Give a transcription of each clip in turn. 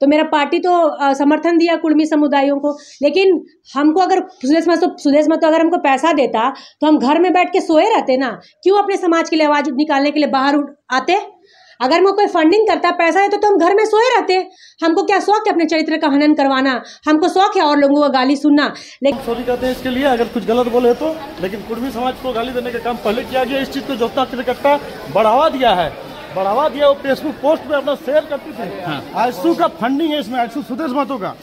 तो मेरा पार्टी तो समर्थन दिया कुर्मी समुदायों को, लेकिन हमको अगर सुदेश महतो अगर हमको पैसा देता तो हम घर में बैठ के सोए रहते ना, क्यों अपने समाज के लिए आवाज निकालने के लिए बाहर आते? अगर मैं कोई फंडिंग करता, पैसा है तो हम घर में सोए रहते। हमको क्या शौक है अपने चरित्र का हनन करवाना? हमको शौक है और लोगों को गाली सुनना। लेकिन सॉरी कहते हैं इसके लिए अगर कुछ गलत बोले तो, लेकिन कुर्मी समाज को गाली देने का काम पहले किया गया। इस चीज को जोतना कार्यकर्ता बढ़ावा दिया है, वो फेसबुक पोस्ट पे अपना शेयर करती थी। आयसू का फंडिंग है इसमें, आयसू सुदेश महतो का,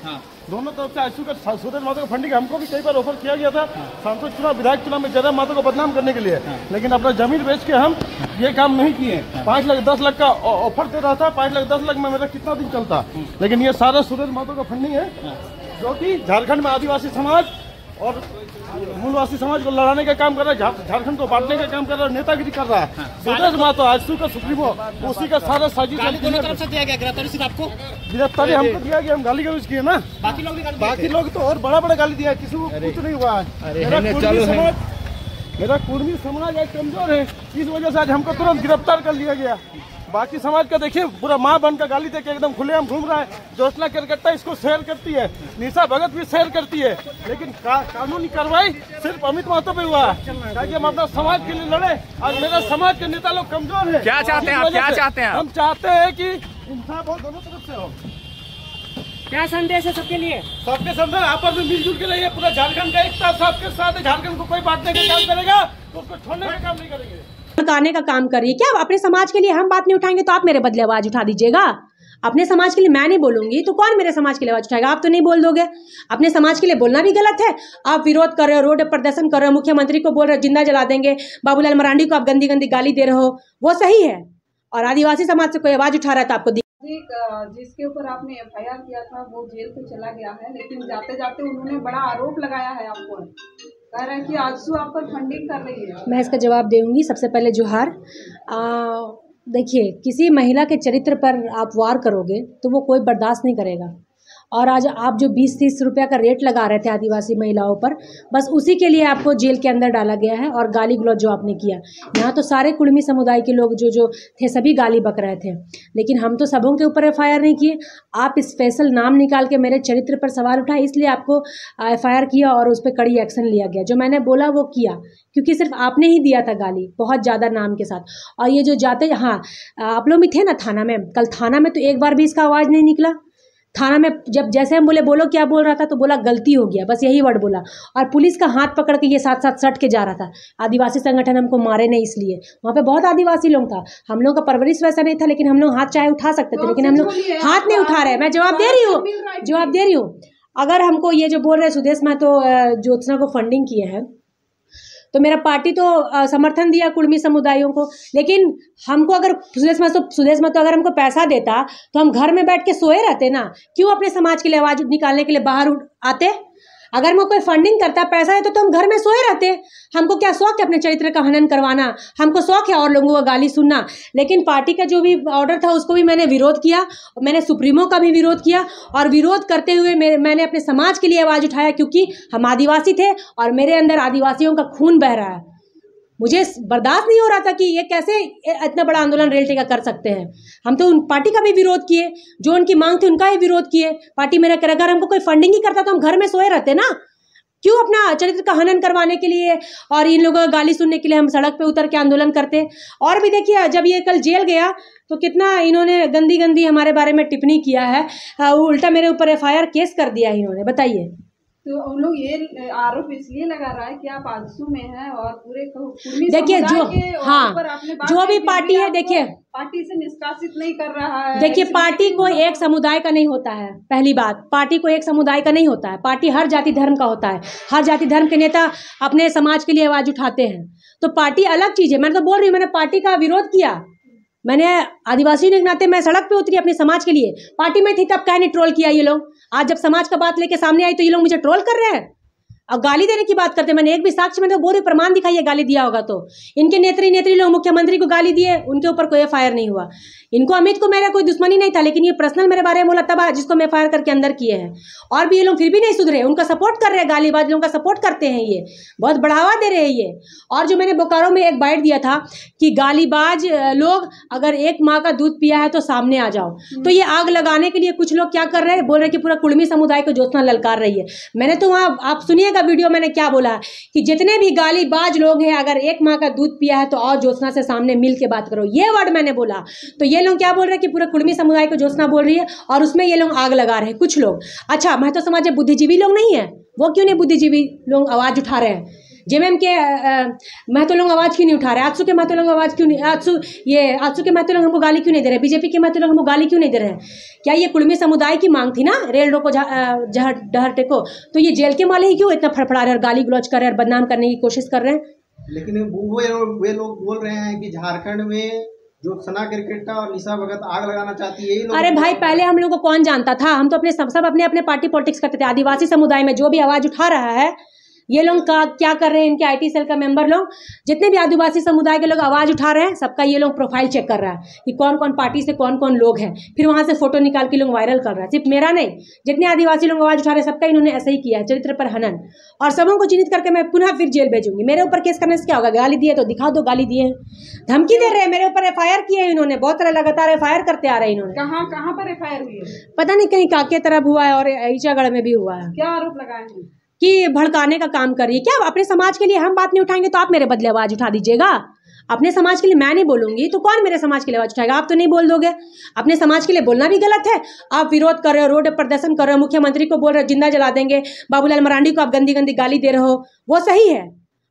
दोनों तरफ से आयसू का सुदेश महतो का फंडिंग हमको भी कई बार ऑफर किया गया था सांसद चुनाव, विधायक चुनाव में जयराम महतो को बदनाम करने के लिए, लेकिन अपना जमीन बेच के हम ये काम नहीं किए। 5 लाख 10 लाख का ऑफर दे रहा था, 5 लाख 10 लाख में मेरा कितना दिन चलता, लेकिन ये सारा सुदेश महतो का फंडिंग है, जो कि झारखंड में आदिवासी समाज और मूलवासी समाज को लड़ाने का काम कर रहा है, झारखंड को बांटने का काम कर रहा है, नेतागिरी कर रहा है। सुदेश महतो आजसू का सुप्रीमो, उसी का सारा साजिश तरफ से दिया गया। गिरफ्तारी सिर्फ आपको, गिरफ्तारी हमको दिया गया, हम गाली गलौज किए ना, बाकी लोग तो और बड़ा गाली दिया, किसी को कुछ नहीं हुआ है। मेरा कुर्मी समाज एक कमजोर है, इस वजह से आज हमको तुरंत गिरफ्तार कर लिया गया। बाकी समाज का देखिए पूरा माँ बन का गाली देके एकदम खुलेआम घूम रहा है। ज्योत्सना कार्यकर्ता इसको शेयर करती है, निशा भगत भी शेयर करती है, लेकिन कानूनी कार्रवाई सिर्फ अमित महतो पे हुआ है। हम अपना समाज के लिए लड़े, आज मेरा समाज के नेता लोग कमजोर है। क्या चाहते हैं आप? क्या चाहते हैं? हम चाहते हैं कि इंसाफ हो दोनों तरफ से हो। क्या संदेश है सबके लिए? सबके संदेश आपस में मिलजुल के रहिए। पूरा झारखंड का एकता सबके साथ है। झारखंड को कोई बांटने का काम करेगा तो उसको छोड़ने का काम नहीं करेंगे, भड़काने का काम करिए। क्या अपने समाज के लिए हम बात नहीं उठाएंगे तो आप मेरे बदले आवाज उठा दीजिएगा? अपने समाज के लिए मैं नहीं बोलूंगी तो कौन मेरे समाज के लिए आवाज उठाएगा? आप तो नहीं बोल दोगे। अपने समाज के लिए बोलना भी गलत है। आप विरोध कर रहे हो, रोड प्रदर्शन कर रहे हो, मुख्यमंत्री को बोल रहे हो जिंदा जला देंगे, बाबूलाल मरांडी को आप गंदी गंदी गाली दे रहे हो, वो सही है। और आदिवासी समाज से कोई आवाज उठा रहा है तो आपको जिसके ऊपर आपने FIR किया था वो जेल तो चला गया है, लेकिन जाते जाते उन्होंने बड़ा आरोप लगाया है आपको, कह रहे हैं कि आजसू आप पर फंडिंग कर रही है। मैं इसका जवाब दूंगी। सबसे पहले जोहार। देखिए, किसी महिला के चरित्र पर आप वार करोगे तो वो कोई बर्दाश्त नहीं करेगा। और आज आप जो 20-30 रुपया का रेट लगा रहे थे आदिवासी महिलाओं पर, बस उसी के लिए आपको जेल के अंदर डाला गया है। और गाली गलौज जो आपने किया, यहाँ तो सारे कुर्मी समुदाय के लोग जो थे सभी गाली बक रहे थे, लेकिन हम तो सबों के ऊपर FIR नहीं किए। आप स्पेशल नाम निकाल के मेरे चरित्र पर सवाल उठाए, इसलिए आपको FIR किया और उस पर कड़ी एक्शन लिया गया। जो मैंने बोला वो किया, क्योंकि सिर्फ आपने ही दिया था गाली बहुत ज़्यादा नाम के साथ। और ये जो जाते, हाँ आप लोग भी थे ना थाना में, कल थाना में तो एक बार भी इसका आवाज़ नहीं निकला। थाना में जब जैसे हम बोले बोलो क्या बोल रहा था, तो बोला गलती हो गया, बस यही वर्ड बोला। और पुलिस का हाथ पकड़ के ये साथ साथ सट के जा रहा था। आदिवासी संगठन हमको मारे नहीं इसलिए, वहाँ पे बहुत आदिवासी लोग था। हम लोग का परवरिश वैसा नहीं था, लेकिन हम लोग हाथ चाहे उठा सकते थे, लेकिन हम लोग हाथ नहीं उठा रहे। मैं जवाब दे रही हूँ। अगर हमको ये जो बोल रहे सुदेश महतो ज्योत्सना को फंडिंग किए हैं, तो मेरा पार्टी तो समर्थन दिया कुर्मी समुदायों को, लेकिन हमको अगर सुदेश महतो अगर हमको पैसा देता तो हम घर में बैठ के सोए रहते ना, क्यों अपने समाज के लिए आवाज निकालने के लिए बाहर आते? अगर मैं कोई फंडिंग करता, पैसा है तो हम घर में सोए रहते। हमको क्या शौक है अपने चरित्र का हनन करवाना? हमको शौक है और लोगों को गाली सुनना। लेकिन पार्टी का जो भी ऑर्डर था उसको भी मैंने विरोध किया, मैंने सुप्रीमो का भी विरोध किया। और विरोध करते हुए मैंने अपने समाज के लिए आवाज़ उठाया, क्योंकि हम आदिवासी थे और मेरे अंदर आदिवासियों का खून बह रहा है। मुझे बर्दाश्त नहीं हो रहा था कि ये कैसे इतना बड़ा आंदोलन रेल का कर सकते हैं। हम तो उन पार्टी का भी विरोध किए, जो उनकी मांग थी उनका ही विरोध किए। पार्टी मेरा कर, अगर हमको कोई फंडिंग ही करता तो हम घर में सोए रहते ना, क्यों अपना चरित्र का हनन करवाने के लिए और इन लोगों को गाली सुनने के लिए हम सड़क पे उतर के आंदोलन करते। और भी देखिए, जब ये कल जेल गया तो कितना इन्होंने गंदी गंदी हमारे बारे में टिप्पणी किया है, उल्टा मेरे ऊपर FIR केस कर दिया इन्होंने। बताइए। तो उन लोग ये आरोप इसलिए लगा रहा है कि आप आजसू में हैं और पूरे देखिए जो भी पार्टी है, देखिए पार्टी से निष्कासित नहीं कर रहा है। देखिए, पार्टी कोई एक समुदाय का नहीं होता है। पहली बात, पार्टी कोई एक समुदाय का नहीं होता है। पार्टी हर जाति धर्म का होता है। हर जाति धर्म के नेता अपने समाज के लिए आवाज उठाते हैं। तो पार्टी अलग चीज है। मैंने तो बोल रही हूँ, मैंने पार्टी का विरोध किया। मैंने आदिवासी के नाते मैं सड़क पे उतरी अपने समाज के लिए। पार्टी में थी तब कहीं नहीं ट्रोल किया ये लोग। आज जब समाज का बात लेके सामने आई तो ये लोग मुझे ट्रोल कर रहे हैं। और गाली देने की बात करते हैं। मैंने एक भी साक्ष्य में तो बोध प्रमाण दिखाइए गाली दिया होगा तो। इनके नेत्री लोग मुख्यमंत्री को गाली दिए, उनके ऊपर कोई एफआईआर नहीं हुआ। इनको अमित को मेरा कोई दुश्मनी नहीं था, लेकिन ये पर्सनल मेरे बारे में बोला तब जिसको मैं एफआईआर करके अंदर किए हैं। और भी ये लोग फिर भी नहीं सुधरे, उनका सपोर्ट कर रहे हैं, गालीबाज लोगों का सपोर्ट करते हैं, ये बहुत बढ़ावा दे रहे हैं ये। और जो मैंने बोकारो में एक बाइट दिया था कि गालीबाज लोग अगर एक माँ का दूध पिया है तो सामने आ जाओ, तो ये आग लगाने के लिए कुछ लोग क्या कर रहे हैं, बोल रहे हैं कि पूरा कुड़मी समुदाय को ज्योत्सना ललकार रही है। मैंने तो वहाँ, आप सुनिएगा वीडियो, मैंने क्या बोला कि जितने भी गालीबाज लोग हैं अगर एक माँ का दूध पिया है तो और ज्योत्सना से सामने मिल के बात करो, ये वर्ड मैंने बोला। तो ये लोग क्या बोल रहे हैं कि पूरा कुड़मी समुदाय को ज्योत्सना बोल रही है और उसमें ये लोग आग लगा रहे हैं कुछ लोग। अच्छा, महतो समाज में बुद्धिजीवी लोग नहीं है, वो क्यों नहीं बुद्धिजीवी लोग आवाज उठा रहे हैं? जेएमएम के महतो लोग आवाज क्यों नहीं उठा रहे? आजसू के महतो लोग आवाज क्यों नहीं, आजसू के महतो लोग हमको गाली क्यों नहीं दे रहे? बीजेपी के महतो लोग हमको गाली क्यों नहीं दे रहे हैं? क्या ये कुड़मी समुदाय की मांग थी ना, रेल रोको डहर टेको, तो ये जेल के माले ही क्यों इतना फड़फड़ा रहे और गाली गलौज कर रहे हैं और बदनाम करने की कोशिश कर रहे हैं? लेकिन वे लोग बोल रहे हैं कि झारखंड में ज्योत्सना क्रिकेटा और निशा भगत आग लगाना चाहती है। अरे भाई, पहले हम लोग को कौन जानता था? हम तो अपने सब अपने अपने पार्टी पॉलिटिक्स करते थे। आदिवासी समुदाय में जो भी आवाज उठा रहा है, ये लोग क्या कर रहे हैं, इनके आईटी सेल का मेंबर लोग, जितने भी आदिवासी समुदाय के लोग आवाज उठा रहे हैं, सबका ये लोग प्रोफाइल चेक कर रहा है कि कौन कौन पार्टी से कौन कौन लोग हैं, फिर वहां से फोटो निकाल के लोग वायरल कर रहा है। सिर्फ मेरा नहीं, जितने आदिवासी लोग आवाज उठा रहे हैं सबका इन्होंने ऐसे ही किया है, चरित्र पर हनन। और सबों को चिन्हित करके मैं पुनः फिर जेल भेजूंगी। मेरे ऊपर केस करने से क्या होगा? गाली दिए तो दिखा दो, गाली दिए, धमकी दे रहे हैं, मेरे ऊपर एफआईआर किए हैं इन्होंने, बहुत सारा लगातार एफआईआर करते आ रहे हैं इन्होंने। कहाँ पर एफआईआर हुई है? पता नहीं, कहीं काके तरफ हुआ है और ईचागढ़ में भी हुआ है। क्या आरोप लगाए हैं? कि भड़काने का काम कर रही है। क्या अपने समाज के लिए हम बात नहीं उठाएंगे तो आप मेरे बदले आवाज उठा दीजिएगा? अपने समाज के लिए मैं नहीं बोलूंगी तो कौन मेरे समाज के लिए आवाज उठाएगा? आप तो नहीं बोल दोगे। अपने समाज के लिए बोलना भी गलत है। आप विरोध कर रहे हो, रोड प्रदर्शन कर रहे हो, मुख्यमंत्री को बोल रहे हो जिंदा जला देंगे, बाबूलाल मरांडी को आप गंदी गंदी गाली दे रहे हो, वो सही है।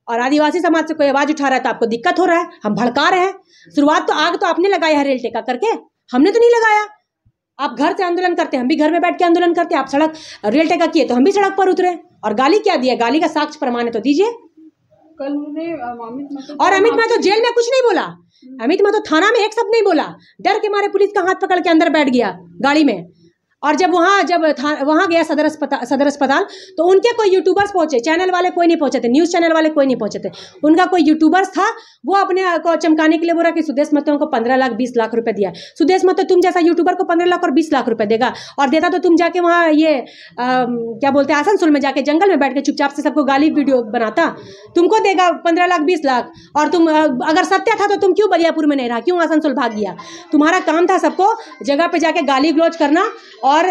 और आदिवासी समाज से कोई आवाज उठा रहा है तो आपको दिक्कत हो रहा है, हम भड़का रहे हैं। शुरुआत तो आग तो आपने लगाया है रेल टेका करके, हमने तो नहीं लगाया। आप घर से आंदोलन करते, हम भी घर में बैठ के आंदोलन करते। आप सड़क रेल टेका किए तो हम भी सड़क पर उतरे। और गाली क्या दिया? गाली का साक्ष्य प्रमाण है तो दीजिए। कल उन्होंने अमित महतो जेल में कुछ नहीं बोला। अमित महतो थाना में एक शब्द नहीं बोला, डर के मारे पुलिस का हाथ पकड़ के अंदर बैठ गया गाड़ी में। और जब वहाँ गया सदर अस्पताल तो उनके कोई यूट्यूबर्स पहुंचे, चैनल वाले कोई नहीं पहुंचे थे, न्यूज़ चैनल वाले कोई नहीं पहुंचे थे। उनका कोई यूट्यूबर्स था, वो अपने को चमकाने के लिए बोला कि सुदेश महतो को 15 लाख 20 लाख रुपए दिया। सुदेश महतो तुम जैसा यूट्यूबर को 15 लाख और 20 लाख रुपए देगा? और देता तो तुम जाके वहाँ ये क्या बोलते हैं, आसनसोल में जाके जंगल में बैठ के चुपचाप से सबको गाली वीडियो बनाता। तुमको देगा 15 लाख 20 लाख। और तुम अगर सत्य था तो तुम क्यों बलियापुर में नहीं रहा, क्यों आसनसोल भाग गया? तुम्हारा काम था सबको जगह पे जाके गाली गलौज करना। और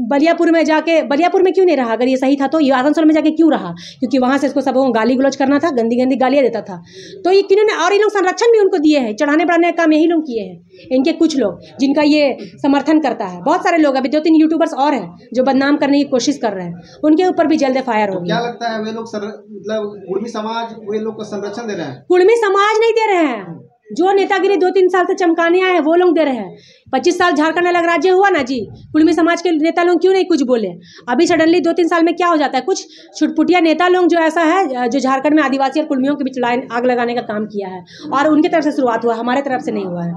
बलियापुर में क्यों नहीं रहा? अगर ये सही था तो ये आसनसोल में जाके क्यों रहा? क्योंकि वहां से इसको सबको गाली गलौज करना था, गंदी गंदी गालियां देता था। तो ये किन्होंने, और ये लोग संरक्षण भी उनको दिए हैं, चढ़ाने बढ़ाने का काम यही लोग किए हैं। इनके कुछ लोग जिनका ये समर्थन करता है, बहुत सारे लोग, अभी 2-3 यूट्यूबर्स और हैं जो बदनाम करने की कोशिश कर रहे हैं, उनके ऊपर भी जल्द एफआईआर होगी। क्या लगता है वे लोग मतलब कुड़मी समाज वे लोग को संरक्षण दे रहे हैं? कुड़मी समाज नहीं दे रहे हैं, जो नेतागिरी 2-3 साल से चमकाने आए हैं वो लोग दे रहे हैं। 25 साल झारखंड अलग राज्य हुआ ना जी, कुड़मी समाज के नेता लोग क्यों नहीं कुछ बोले? अभी सडनली 2-3 साल में क्या हो जाता है? कुछ छुटपुटिया नेता लोग जो ऐसा है, जो झारखंड में आदिवासी और कुड़मियों के बीच आग लगाने का काम किया है, और उनकी तरफ से शुरुआत हुआ, हमारे तरफ से नहीं हुआ है।